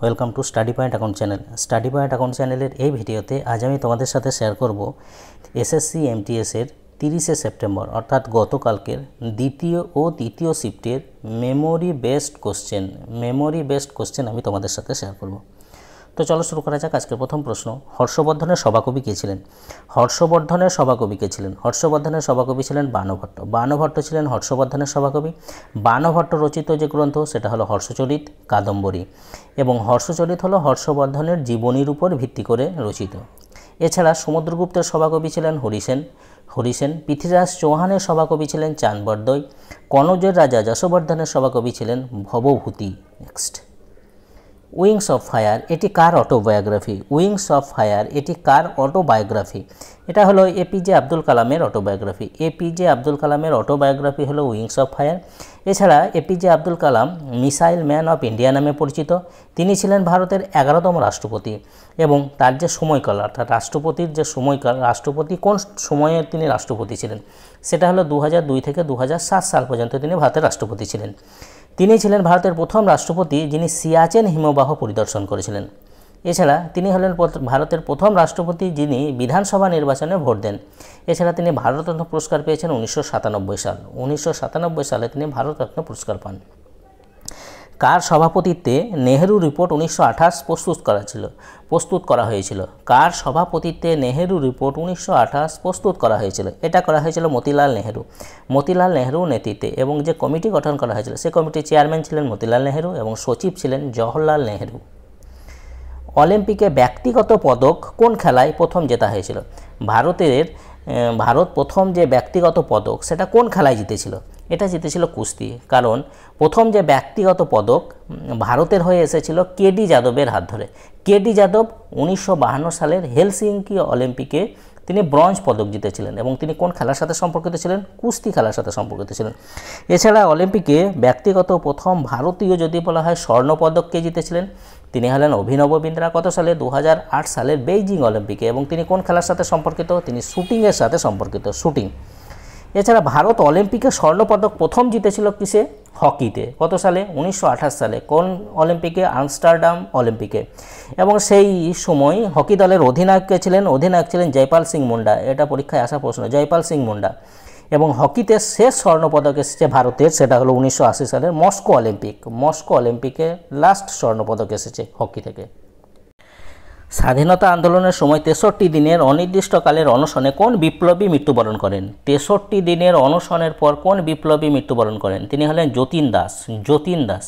Welcome to study point account channel. Study point account চ্যানেলের এই ভিডিওতে আজ আমি তোমাদের সাথে শেয়ার করব এসএসসি এমটিএসের 30শে সেপ্টেম্বর অর্থাৎ গতকালকের দ্বিতীয় ও তৃতীয় শিফটের মেমোরি বেসড কোশ্চেন আমি তোমাদের সাথে শেয়ার করব। তো চলো শুরু করা যাক। আজকের প্রথম প্রশ্ন, হর্ষবর্ধনের সভাকবি কে ছিলেন? হর্ষবর্ধনের সভাকবি ছিলেন বাণভট্ট। বাণভট্ট ছিলেন হর্ষবর্ধনের সভাকবি। বাণভট্ট রচিত যে গ্রন্থ সেটা হলো হর্ষচরিত কাদম্বরী, এবং হর্ষচরিত হলো হর্ষবর্ধনের জীবনীর উপর ভিত্তি করে রচিত। এছাড়া সমুদ্রগুপ্তের সভাকবি ছিলেন হরিসেন। পৃথ্বীরাজ চৌহানের সভাকবি ছিলেন চানবরদৈ। কনৌজের রাজা যশোবর্ধনের সভাকবি ছিলেন Bhavabhuti. Next, wings of fire এটি কার অটোবায়োগ্রাফি? এটা হলো এপিজে আব্দুল কালামের অটোবায়োগ্রাফি হলো উইংস অফ ফায়ার। এছাড়া APJ Abdul Kalam missile man of India নামে পরিচিত। তিনি ছিলেন ভারতের 11তম রাষ্ট্রপতি, এবং তার যে সময়কাল অর্থাৎ রাষ্ট্রপতি কোন সময়ে তিনি রাষ্ট্রপতি ছিলেন সেটা হলো 2002 থেকে 2007 সাল পর্যন্ত তিনি ভারতের রাষ্ট্রপতি ছিলেন। তিনি ছিলেন ভারতের প্রথম রাষ্ট্রপতি যিনি সিয়াচেন হিমবাহ পরিদর্শন করেছিলেন। এছাড়া তিনি হলেন ভারতের প্রথম রাষ্ট্রপতি যিনি বিধানসভা নির্বাচনে ভোট দেন। এছাড়া তিনি ভারতরত্ন পুরস্কার পেয়েছেন 1997 সালে তিনি ভারতরত্ন পুরস্কার পান। কার সভাপতিত্বে নেহেরু রিপোর্ট 1928 প্রস্তুত করা হয়েছিল? এটা করা হয়েছিল মতিলাল নেহেরু নেতৃত্বে, এবং যে কমিটি গঠন করা হয়েছিল সে কমিটির চেয়ারম্যান ছিলেন মতিলাল নেহেরু এবং সচিব ছিলেন জওহরলাল নেহেরু। অলিম্পিকে ব্যক্তিগত পদক কোন খেলায় প্রথম জেতা হয়েছিল? ভারত প্রথম যে ব্যক্তিগত পদক সেটা কোন খেলায় জিতেছিল? এটা জিতেছিল কুস্তি, কারণ প্রথম যে ব্যক্তিগত পদক ভারতের হয়ে এসেছিল কেডি যাদবের হাত ধরে। কেডি যাদব 1952 সালের হেলসিঙ্কি অলিম্পিকে তিনি ব্রোঞ্জ পদক জিতেছিলেন, এবং তিনি কোন খেলার সাথে সম্পর্কিত ছিলেন? কুস্তি খেলার সাথে সম্পর্কিত ছিলেন। এছাড়া অলিম্পিকে ব্যক্তিগত প্রথম ভারতীয় যদি বলা হয় স্বর্ণপদক কে জিতেছিলেন? তিনি হলেন অভিনব বিন্দ্রা। কত সালে? 2008 সালের বেইজিং অলিম্পিকে, এবং তিনি কোন খেলার সাথে সম্পর্কিত? তিনি শুটিংয়ের সাথে সম্পর্কিত, শুটিং। এছাড়া ভারত অলিম্পিকে স্বর্ণপদক প্রথম জিতেছিল কিসে? হকিতে। কত সালে? 1928 সালে। কোন অলিম্পিকে? আমস্টারডাম অলিম্পিকে। এবং সেই সময় হকি দলের অধিনায়ক ছিলেন জয়পাল সিং মুন্ডা। এটা পরীক্ষায় আসা প্রশ্ন, জয়পাল সিং মুন্ডা। এবং হকিতে শেষ স্বর্ণপদক এসেছে ভারতের, সেটা হলো 1980 সালের মস্কো অলিম্পিকে লাস্ট স্বর্ণপদক এসেছে হকি থেকে। স্বাধীনতা আন্দোলনের সময় 63 দিনের অনির্দিষ্টকালের অনশনে কোন বিপ্লবী মৃত্যুবরণ করেন? 63 দিনের অনশনের পর কোন বিপ্লবী মৃত্যুবরণ করেন? তিনি হলেন যতীন দাস।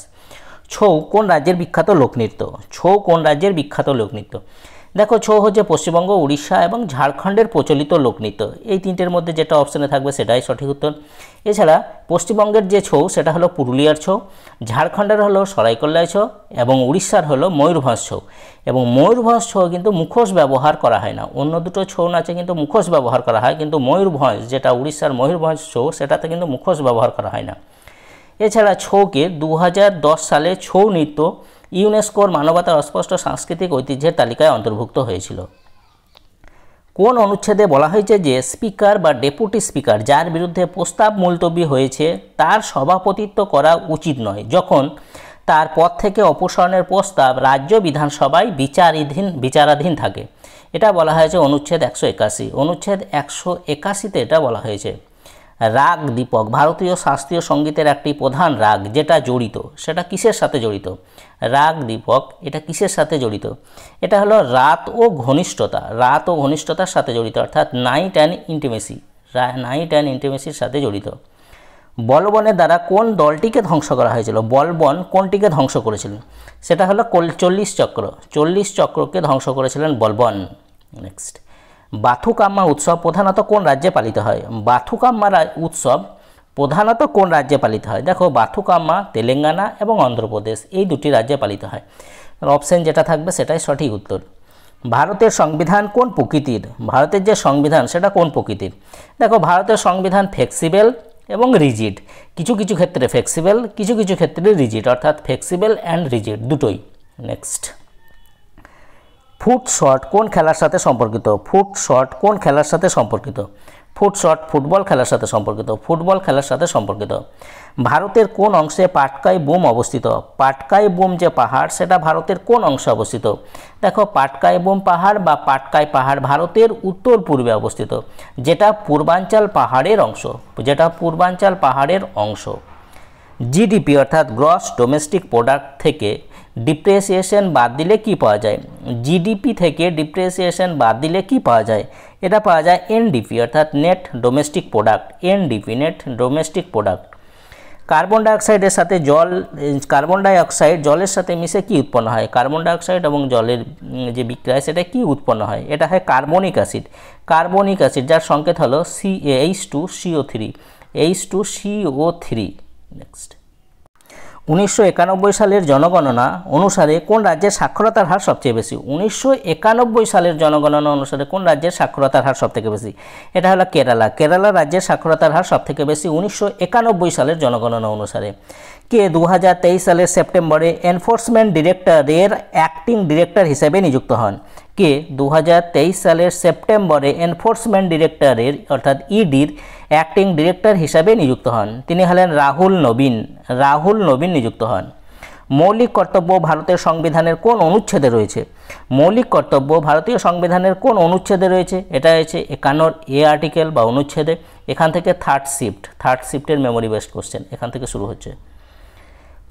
ছৌ কোন রাজ্যের বিখ্যাত লোকনৃত্য? দেখো, ছৌ হচ্ছে পশ্চিমবঙ্গ, উড়িষ্যা এবং ঝাড়খণ্ডের প্রচলিত লোকনৃত্য। এই তিনটের মধ্যে যেটা অপশানে থাকবে সেটাই সঠিক উত্তর। এছাড়া পশ্চিমবঙ্গের যে ছৌ সেটা হলো পুরুলিয়ার ছৌ, ঝাড়খণ্ডের হলো সরাইকল্লায় ছৌ, এবং উড়িষ্যার হলো ময়ূরভঞ্জ ছৌ। এবং ময়ূরভঞ্জ ছৌ কিন্তু মুখোশ ব্যবহার করা হয় না। অন্য দুটো ছৌ নাচে কিন্তু মুখোশ ব্যবহার করা হয়, কিন্তু ময়ূরভঞ্জ, যেটা উড়িষ্যার ময়ূরভঞ্জ ছৌ, সেটাতে কিন্তু মুখোশ ব্যবহার করা হয় না। এছাড়া ছৌকে 2010 সালে ছৌ নৃত্য ইউনেস্কোর মানবতার অস্পষ্ট সাংস্কৃতিক ঐতিহ্যের তালিকায় অন্তর্ভুক্ত হয়েছিল। কোন অনুচ্ছেদে বলা হয়েছে যে স্পিকার বা ডেপুটি স্পিকার যার বিরুদ্ধে প্রস্তাব মুলতবি হয়েছে তার সভাপতিত্ব করা উচিত নয় যখন তার পদ থেকে অপসারণের প্রস্তাব রাজ্য বিধানসভায় বিচারাধীন থাকে? এটা বলা হয়েছে অনুচ্ছেদ 181। অনুচ্ছেদ 181তে এটা বলা হয়েছে। রাগ দীপক ভারতীয় শাস্ত্রীয় সঙ্গীতের একটি প্রধান রাগ যেটা জড়িত, সেটা কিসের সাথে জড়িত? রাগ দীপক এটা কিসের সাথে জড়িত? এটা হলো রাত ও ঘনিষ্ঠতার সাথে জড়িত, অর্থাৎ নাইট অ্যান্ড ইন্টিমেসির সাথে জড়িত। বলবনের দ্বারা কোন দলটিকে ধ্বংস করা হয়েছিল? বলবন কোনটিকে ধ্বংস করেছিলেন? সেটা হলো 40 চক্রকে ধ্বংস করেছিলেন বলবন। নেক্সট, বাথুকাম্মা উৎসব প্রধানত কোন রাজ্যে পালিত হয়? দেখো, বাথুকাম্মা তেলেঙ্গানা এবং অন্ধ্রপ্রদেশ এই দুটি রাজ্যে পালিত হয়। অপশন যেটা থাকবে সেটাই সঠিক উত্তর। ভারতের সংবিধান কোন প্রকৃতির? ভারতের যে সংবিধান সেটা কোন প্রকৃতির? দেখো, ভারতের সংবিধান ফ্লেক্সিবল এবং রিজিড। কিছু ক্ষেত্রে ফ্লেক্সিবল, কিছু ক্ষেত্রে রিজিড, অর্থাৎ ফ্লেক্সিবল অ্যান্ড রিজিড দুটোই। নেক্সট, ফুট শট কোন খেলার সাথে সম্পর্কিত? ফুটশট ফুটবল খেলার সাথে সম্পর্কিত, ফুটবল খেলার সাথে সম্পর্কিত। ভারতের কোন অংশে পাটকাই বুম অবস্থিত? পাটকাই বুম যে পাহাড় সেটা ভারতের কোন অংশে অবস্থিত? দেখো পাটকাই বুম পাহাড় বা পাটকাই পাহাড় ভারতের উত্তর পূর্বে অবস্থিত, যেটা পূর্বাঞ্চল পাহাড়ের অংশ, যেটা পূর্বাঞ্চল পাহাড়ের অংশ। জিডিপি অর্থাৎ গ্রস ডোমেস্টিক প্রোডাক্ট থেকে ডিপ্রিসিয়েশন বাদ দিলে কি পাওয়া যায়? জিডিপি থেকে ডিপ্রিসিয়েশন বাদ দিলে কি পাওয়া যায়? এটা পাওয়া যায় এনডিপি অর্থাৎ net domestic product, NDP net domestic product. Carbon ডাইঅক্সাইডের সাথে কার্বন ডাইঅক্সাইড জলের সাথে মিশে কি উৎপন্ন হয়? কার্বন ডাইঅক্সাইড এবং জলের যে বিক্রিয়া সেটা কি উৎপন্ন হয়? এটা হয় কার্বনিক অ্যাসিড, কার্বনিক অ্যাসিড যার সংকেত হলো H2CO3, H2CO3। নেক্সট, 1991 সালের জনগণনা অনুসারে কোন রাজ্যের সাক্ষরতার হার সবচেয়ে বেশি? 1991 সালের জনগণনা অনুসারে কোন রাজ্যের সাক্ষরতার হার সবথেকে বেশি? এটা হলো কেরালা, কেরালা রাজ্যের সাক্ষরতার হার সবথেকে বেশি 1991 সালের জনগণনা অনুসারে। কে 2023 সালের সেপ্টেম্বরে এনফোর্সমেন্ট ডিরেক্টরের অ্যাক্টিং ডিরেক্টর হিসেবে নিযুক্ত হন? কে 2023 সালের সেপ্টেম্বরে এনফোর্সমেন্ট ডিরেক্টরের অর্থাৎ ইডির অ্যাক্টিং ডিরেক্টর হিসাবে নিযুক্ত হন? তিনি হলেন রাহুল নবীন, রাহুল নবীন নিযুক্ত হন। মৌলিক কর্তব্য ভারতের সংবিধানের কোন অনুচ্ছেদে রয়েছে? মৌলিক কর্তব্য ভারতীয় সংবিধানের কোন অনুচ্ছেদে রয়েছে? এটা হচ্ছে 51 আর্টিকেল বা অনুচ্ছেদে। এখান থেকে থার্ড শিফটের মেমোরি বেসড কোশ্চেন এখান থেকে শুরু হচ্ছে।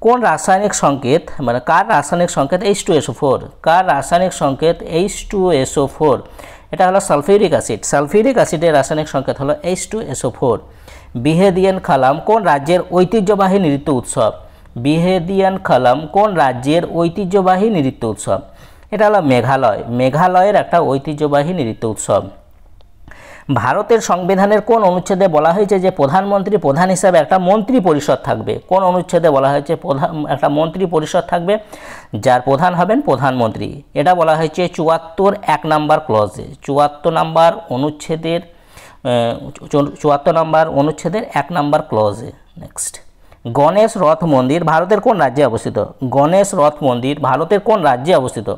কোন রাসায়নিক সংকেত মানে কার রাসায়নিক সংকেত H2SO4? কার রাসায়নিক সংকেত H2SO4? এটা হলো সালফিউরিক অ্যাসিড, সালফিউরিক অ্যাসিডের রাসায়নিক সংকেত হলো H2SO4। বিহেদিয়ান খালাম কোন রাজ্যের ঐতিহ্যবাহী নৃত্য উৎসব? বিহেদিয়ান খালাম কোন রাজ্যের ঐতিহ্যবাহী নৃত্য উৎসব? এটা হলো মেঘালয়, মেঘালয়ের একটা ঐতিহ্যবাহী নৃত্য উৎসব। ভারতের সংবিধানের কোন অনুচ্ছেদে বলা হয়েছে যে প্রধানমন্ত্রী প্রধান হিসাবে একটা মন্ত্রী পরিষদ থাকবে? কোন অনুচ্ছেদে বলা হয়েছে একটা মন্ত্রী পরিষদ থাকবে যার প্রধান হবেন প্রধানমন্ত্রী? এটা বলা হয়েছে 74 নম্বর ক্লজে, 74 নম্বর অনুচ্ছেদের 1 নম্বর ক্লজে। নেক্সট, গণেশ রথ মন্দির ভারতের কোন রাজ্যে অবস্থিত? গণেশ রথ মন্দির ভারতের কোন রাজ্যে অবস্থিত?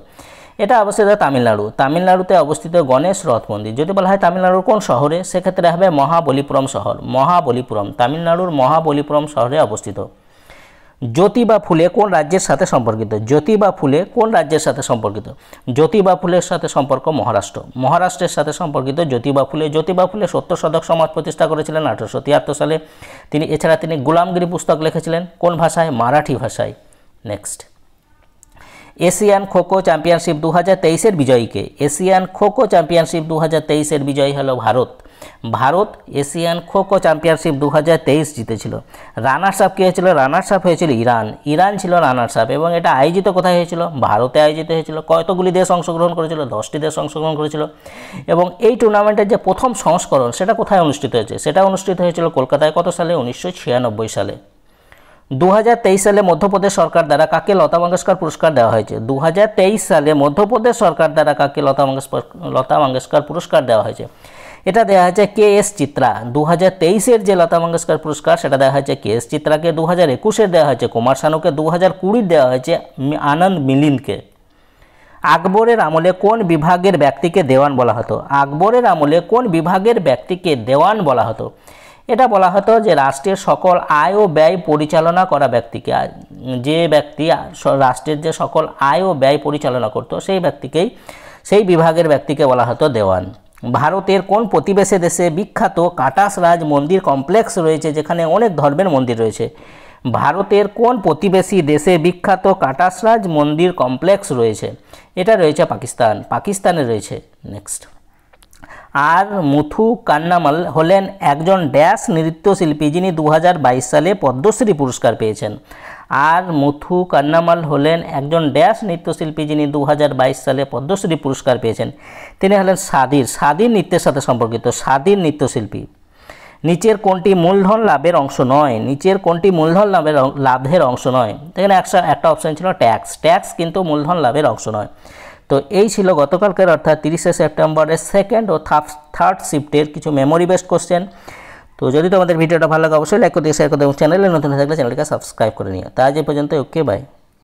এটা অবস্থিত তামিলনাড়ু, তামিলনাড়ুতে অবস্থিত গণেশ রথ মন্দির। যদি বলা হয় তামিলনাড়ুর কোন শহরে, সেক্ষেত্রে হবে মহাবলীপুরম শহর, মহাবলীপুরম তামিলনাড়ুর মহাবলীপুরম শহরে অবস্থিত। জ্যোতিবা ফুলে কোন রাজ্যের সাথে সম্পর্কিত? জ্যোতিবা ফুলে কোন রাজ্যের সাথে সম্পর্কিত? জ্যোতিবা ফুলের সাথে সম্পর্ক মহারাষ্ট্র, মহারাষ্ট্রের সাথে সম্পর্কিত জ্যোতিবা ফুলে। জ্যোতিবা ফুলে সত্যশোধক সমাজ প্রতিষ্ঠা করেছিলেন 1873 সালে। এছাড়া তিনি গোলামগিরি পুস্তক লিখেছিলেন কোন ভাষায়? মারাঠি ভাষায়। নেক্সট, এশিয়ান খোখো চ্যাম্পিয়নশিপ 2023-এর বিজয়ীকে? এশিয়ান খোখো চ্যাম্পিয়নশিপ 2023-এর বিজয়ী হলো ভারত। ভারত এশিয়ান খোখো চ্যাম্পিয়নশিপ 2023 জিতেছিল। রানার্স আপ কে হয়েছিল? রানার্স আপ হয়েছিল ইরান, ইরান ছিল রানার্স আপ। এবং এটা আয়োজিত কোথায় হয়েছিল? ভারতে আয়োজিত হয়েছিল। কতগুলি দেশ অংশগ্রহণ করেছিল? 10টি দেশ অংশগ্রহণ করেছিল। এবং এই টুর্নামেন্টের যে প্রথম সংস্করণ সেটা কোথায় অনুষ্ঠিত হয়েছে? সেটা অনুষ্ঠিত হয়েছিল কলকাতায়। কত সালে? 1996 সালে। 2023 সালে মধ্যপ্রদেশ সরকার দ্বারা কাকে লতা মঙ্গেশকর পুরস্কার দেওয়া হয়েছে? 2023 সালে মধ্যপ্রদেশ সরকার দ্বারা কাকে লতা মঙ্গেশকর পুরস্কার দেওয়া হয়েছে? এটা দেওয়া হয়েছে KS চিত্রা। 2023-এর যে লতা মঙ্গেশকর পুরস্কার সেটা দেওয়া হয়েছে KS চিত্রাকে। 2021-এর দেওয়া হয়েছে কুমার শানুকে। 2020-এর দেওয়া হয়েছে আনন্দ মিলিন্দকে। আকবরের আমলে কোন বিভাগের ব্যক্তিকে দেওয়ান বলা হতো? আকবরের আমলে কোন বিভাগের ব্যক্তিকে দেওয়ান বলা হতো? এটা বলা হতো যে রাষ্ট্রের সকল আয় ও ব্যয় পরিচালনা করা ব্যক্তিকে, যে ব্যক্তি রাষ্ট্রের যে সকল আয় ও ব্যয় পরিচালনা করত সেই বিভাগের ব্যক্তিকে বলা হতো দেওয়ান। ভারতের কোন প্রতিবেশী দেশে বিখ্যাত কাটাসরাজ মন্দির কমপ্লেক্স রয়েছে যেখানে অনেক ধর্মের মন্দির রয়েছে? ভারতের কোন প্রতিবেশী দেশে বিখ্যাত কাটাসরাজ মন্দির কমপ্লেক্স রয়েছে? এটা রয়েছে পাকিস্তান, পাকিস্তানে রয়েছে। নেক্সট, আর মুথু কান্নামাল হলেন একজন ড্যাশ নৃত্যশিল্পী যিনি 2022 সালে পদ্মশ্রী পুরস্কার পেয়েছেন। আর মুথু কান্নামাল হলেন একজন ড্যাশ নৃত্যশিল্পী যিনি 2022 সালে পদ্মশ্রী পুরস্কার পেয়েছেন। তিনি হলেন স্বাধীন নৃত্যের সাথে সম্পর্কিত স্বাধীন নৃত্যশিল্পী। নিচের কোনটি মূলধন লাভের অংশ নয়? নিচের কোনটি মূলধন লাভের অংশ নয়? এখানে একটা অপশন ছিল ট্যাক্স কিন্তু মূলধন লাভের অংশ নয়। তো এই ছিল গতকালকের অর্থাৎ 30শে সেপ্টেম্বরের সেকেন্ড ও থার্ড শিফটের কিছু মেমোরি বেসড কোশ্চেন। তো যদি তোমাদের ভিডিওটা ভালো লাগে অবশ্যই লাইক করে দিয়ে শেয়ার করে দেবো। চ্যানেলে নতুন হয়ে থাকলে চ্যানেলকে সাবস্ক্রাইব করে নিও। তা আজ এই পর্যন্ত, ওকে বাই।